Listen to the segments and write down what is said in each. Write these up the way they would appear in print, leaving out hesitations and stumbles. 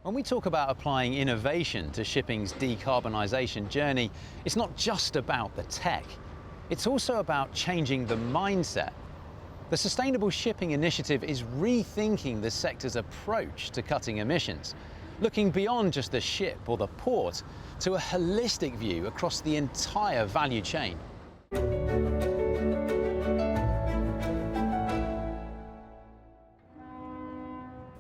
When we talk about applying innovation to shipping's decarbonisation journey, it's not just about the tech. It's also about changing the mindset. The Sustainable Shipping Initiative is rethinking the sector's approach to cutting emissions, looking beyond just the ship or the port to a holistic view across the entire value chain.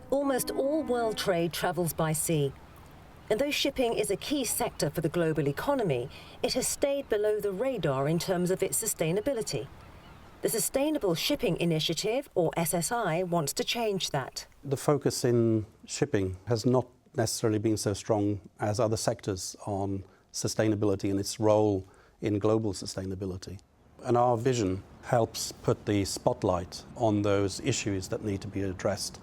Almost all world trade travels by sea. And though shipping is a key sector for the global economy, it has stayed below the radar in terms of its sustainability. The Sustainable Shipping Initiative, or SSI, wants to change that. The focus in shipping has not necessarily been so strong as other sectors on sustainability and its role in global sustainability. And our vision helps put the spotlight on those issues that need to be addressed.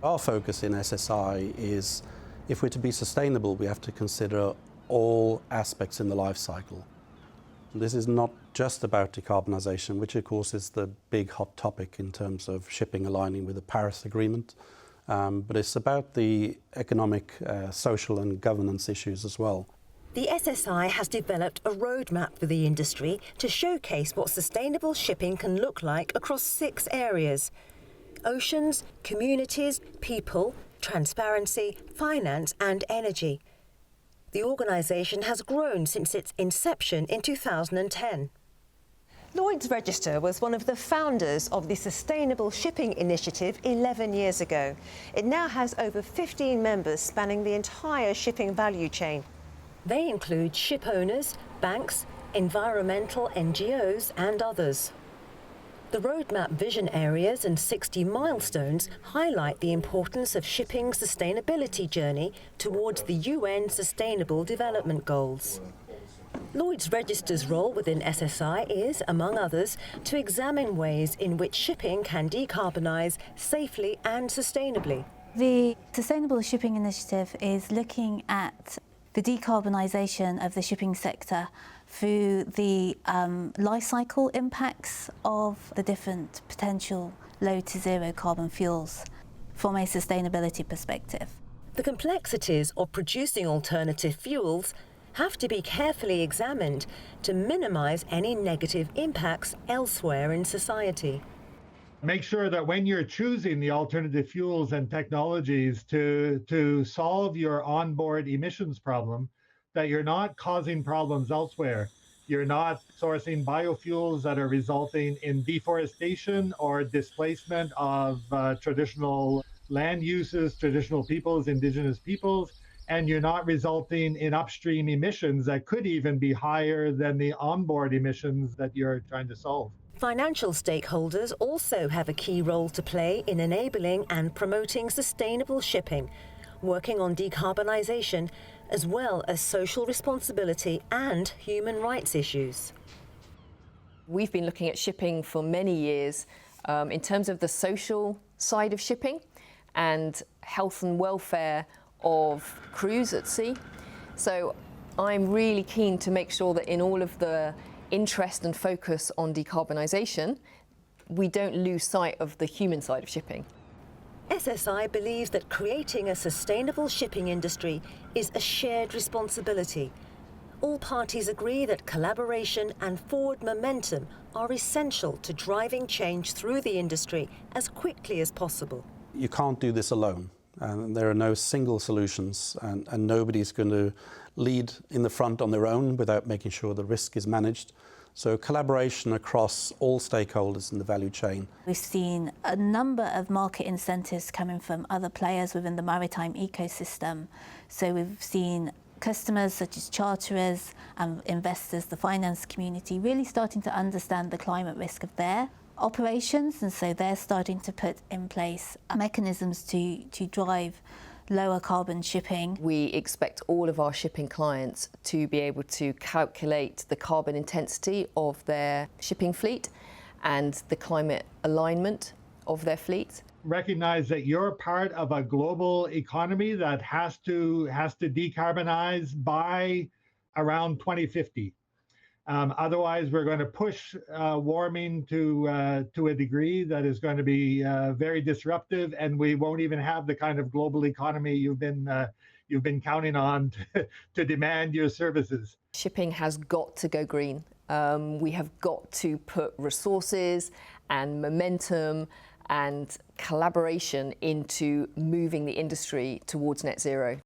Our focus in SSI is, if we're to be sustainable, we have to consider all aspects in the life cycle. This is not just about decarbonisation, which of course is the big hot topic in terms of shipping aligning with the Paris Agreement, but it's about the economic, social and governance issues as well. The SSI has developed a roadmap for the industry to showcase what sustainable shipping can look like across 6 areas: oceans, communities, people, transparency, finance and energy. The organisation has grown since its inception in 2010. Lloyd's Register was one of the founders of the Sustainable Shipping Initiative 11 years ago. It now has over 15 members spanning the entire shipping value chain. They include ship owners, banks, environmental NGOs and others. The roadmap vision areas and 60 milestones highlight the importance of shipping's sustainability journey towards the UN Sustainable Development Goals. Lloyd's Register's role within SSI is, among others, to examine ways in which shipping can decarbonise safely and sustainably. The Sustainable Shipping Initiative is looking at the decarbonisation of the shipping sector through the life cycle impacts of the different potential low to zero carbon fuels from a sustainability perspective. The complexities of producing alternative fuels have to be carefully examined to minimise any negative impacts elsewhere in society. Make sure that when you're choosing the alternative fuels and technologies to solve your onboard emissions problem, that you're not causing problems elsewhere. You're not sourcing biofuels that are resulting in deforestation or displacement of traditional land uses, traditional peoples, indigenous peoples, and you're not resulting in upstream emissions that could even be higher than the onboard emissions that you're trying to solve. Financial stakeholders also have a key role to play in enabling and promoting sustainable shipping, working on decarbonisation, as well as social responsibility and human rights issues. We've been looking at shipping for many years in terms of the social side of shipping and health and welfare of crews at sea. So I'm really keen to make sure that in all of the interest and focus on decarbonisation, we don't lose sight of the human side of shipping. SSI believes that creating a sustainable shipping industry is a shared responsibility. All parties agree that collaboration and forward momentum are essential to driving change through the industry as quickly as possible. You can't do this alone. There are no single solutions, and nobody's going to lead in the front on their own without making sure the risk is managed. So collaboration across all stakeholders in the value chain. We've seen a number of market incentives coming from other players within the maritime ecosystem. So we've seen customers such as charterers and investors, the finance community, really starting to understand the climate risk of their operations, and so they're starting to put in place mechanisms to drive lower carbon shipping. We expect all of our shipping clients to be able to calculate the carbon intensity of their shipping fleet and the climate alignment of their fleet. Recognize that you're part of a global economy that has to decarbonize by around 2050. Otherwise, we're going to push warming to a degree that is going to be very disruptive, and we won't even have the kind of global economy you've been counting on to demand your services. Shipping has got to go green. We have got to put resources and momentum and collaboration into moving the industry towards net zero.